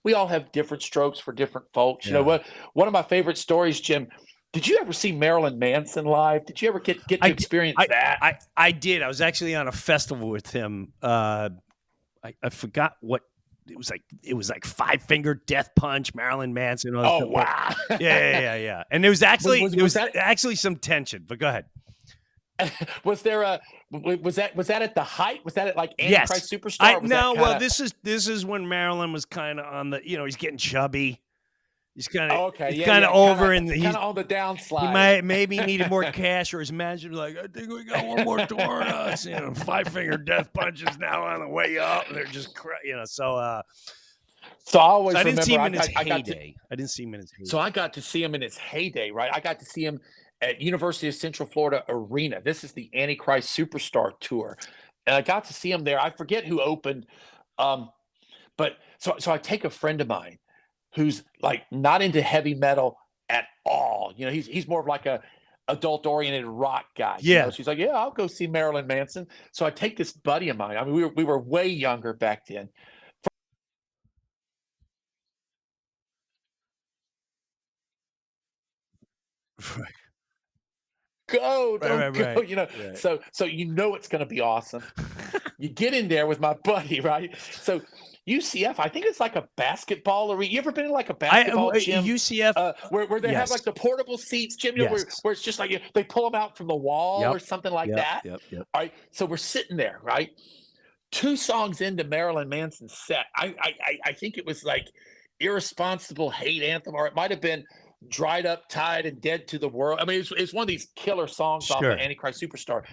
we all have different strokes for different folks. You know Yeah. what? One of my favorite stories, Jim. Did you ever see Marilyn Manson live? Did you ever get I to did. experience that? I did. I was actually on a festival with him. I forgot what it was like. It was like Five Finger Death Punch, Marilyn Manson. All that Oh stuff. But wow! yeah. And there was actually was that actually some tension. But go ahead. was there a was that at the height? Was that at like Yes. Antichrist Superstar? Or was that No. kind Well, of this is when Marilyn was kind of on the. He's getting chubby. okay? He's Yeah, kind of yeah, over, and kind he's of on the he downslide. might maybe needed more cash, or his manager was like, I think we got one more tour on us. Five Finger Death Punch is now on the way up. They're just So I so I always didn't see remember him in his I got to heyday. I didn't see him in his so heyday. I got to see him in his heyday, right? I got to see him at University of Central Florida Arena. This is the Antichrist Superstar tour, and I got to see him there. I forget who opened, um, but so I take a friend of mine who's like not into heavy metal at all. You know, he's more of like a adult oriented rock guy. You know, Yeah. so he's like, yeah, I'll go see Marilyn Manson. So I take this buddy of mine. I mean, we were way younger back then. Right. Go, Right. Right. don't go. Right. You know, Right. so you know it's going to be awesome. You get in there with my buddy, right? So UCF, I think it's like a basketball arena. You ever been in like a basketball gym UCF. where they have Yes. like the portable seats, Jim? You know, Yes. where it's just like they pull them out from the wall Yep. or something like Yep. that. Yep. Yep. All right, so we're sitting there, right? 2 songs into Marilyn Manson's set, I think it was like "Irresponsible Hate Anthem," or it might have been "Dried Up, Tied, and Dead to the World." I mean, it's one of these killer songs off of Sure. Antichrist Superstar,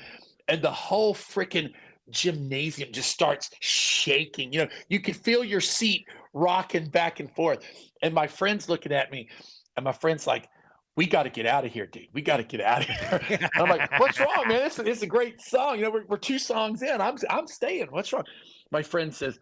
and the whole freaking gymnasium just starts shaking. You know, you could feel your seat rocking back and forth. And my friend's looking at me, and my friend's like, "We got to get out of here, dude. We got to get out of here." And I'm like, "What's wrong, man? This is a great song. You know, we're 2 songs in. I'm staying. What's wrong?" My friend says,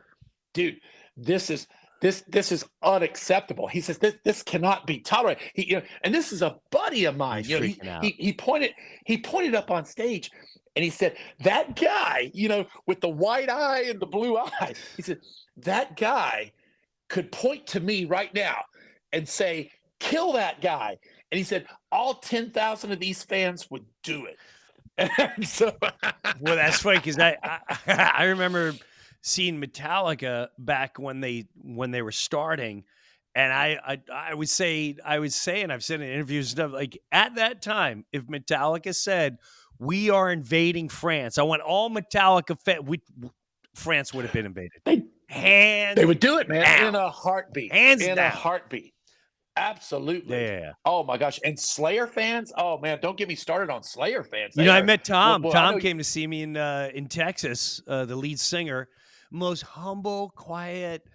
"Dude, this is this is unacceptable." He says, "This cannot be tolerated." And this is a buddy of mine. He's You know, freaking out. he pointed up on stage, and he said, "That guy, you know, with the white eye and the blue eye," he said, "that guy could point to me right now and say, 'Kill that guy.'" And he said, "All 10,000 of these fans would do it." And so, Well, that's funny because I remember seeing Metallica back when they were starting, and I would say, and I've said in interviews and stuff, like at that time, if Metallica said we are invading France, I want all Metallica France would have been invaded. they Hands would do it, man, down. in a heartbeat. Hands In a down. heartbeat. Absolutely. Yeah. Oh my gosh. And Slayer fans? Oh man, don't get me started on Slayer fans. You They know, I are met Tom. I Tom know came to see me in Texas. The lead singer, most humble, quiet,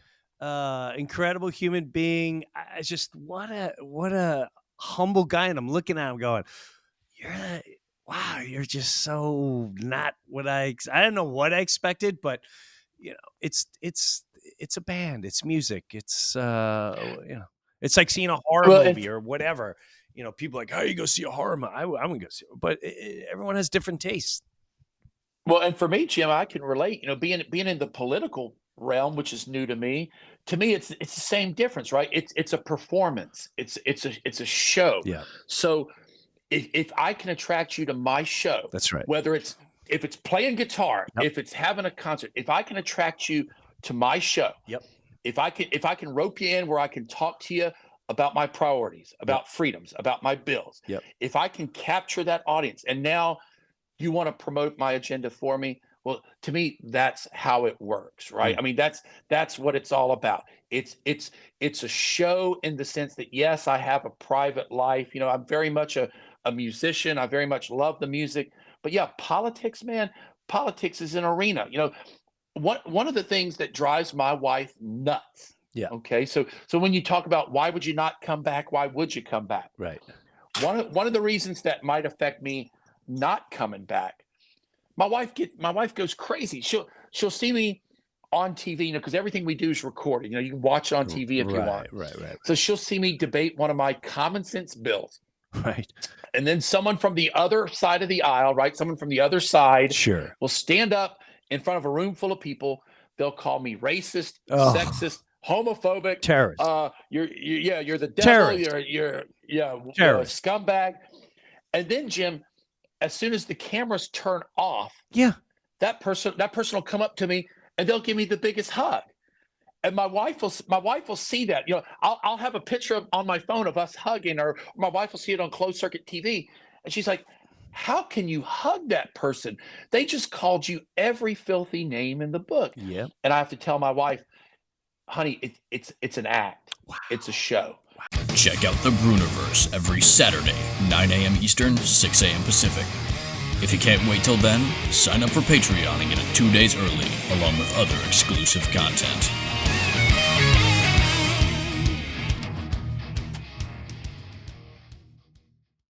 incredible human being. I just what a humble guy, and I'm looking at him going, wow, you're just so not what I don't know what I expected, but it's a band, it's music, it's like seeing a horror well, movie or whatever. People are like, how do you go see a horror movie? I wouldn't go see it, but everyone has different tastes. well, and for me, Jim, I can relate. You know, being in the political realm, which is new to me, it's the same difference, right? It's a performance. It's a show. Yeah, So if I can attract you to my show, that's right. whether if it's playing guitar, Yep. if it's having a concert, if I can attract you to my show, Yep. if I can rope you in where I can talk to you about my priorities, about freedoms, about my bills, Yep. if I can capture that audience, and now you want to promote my agenda for me, well, to me, that's how it works, right? I mean, that's what it's all about. It's a show in the sense that yes, I have a private life. You know, I'm very much a musician. I very much love the music. But yeah, politics, man, politics is an arena. You know, one of the things that drives my wife nuts. Yeah. Okay. So when you talk about why would you not come back? Why would you come back? Right. One of the reasons that might affect me not coming back, my wife goes crazy. She'll see me on TV, you know, because everything we do is recorded. You know, you can watch it on TV if you want. Right. So she'll see me debate one of my common sense bills. Right. And then someone from the other side of the aisle, right? Someone from the other side Sure. will stand up in front of a room full of people. They'll call me racist, Oh. sexist, homophobic, Terrorist. you're the devil, Terrorist. you're Terrorist. scumbag. And then, Jim, as soon as the cameras turn off, Yeah. that person will come up to me and they'll give me the biggest hug. And my wife will see that. I'll have a picture on my phone of us hugging, or my wife will see it on closed circuit TV, and she's like, "How can you hug that person? They just called you every filthy name in the book." Yep. And I have to tell my wife, "Honey, it's an act. Wow. It's a show." Check out the Breuerverse every Saturday, 9 a.m. Eastern, 6 a.m. Pacific. If you can't wait till then, sign up for Patreon and get it 2 days early, along with other exclusive content.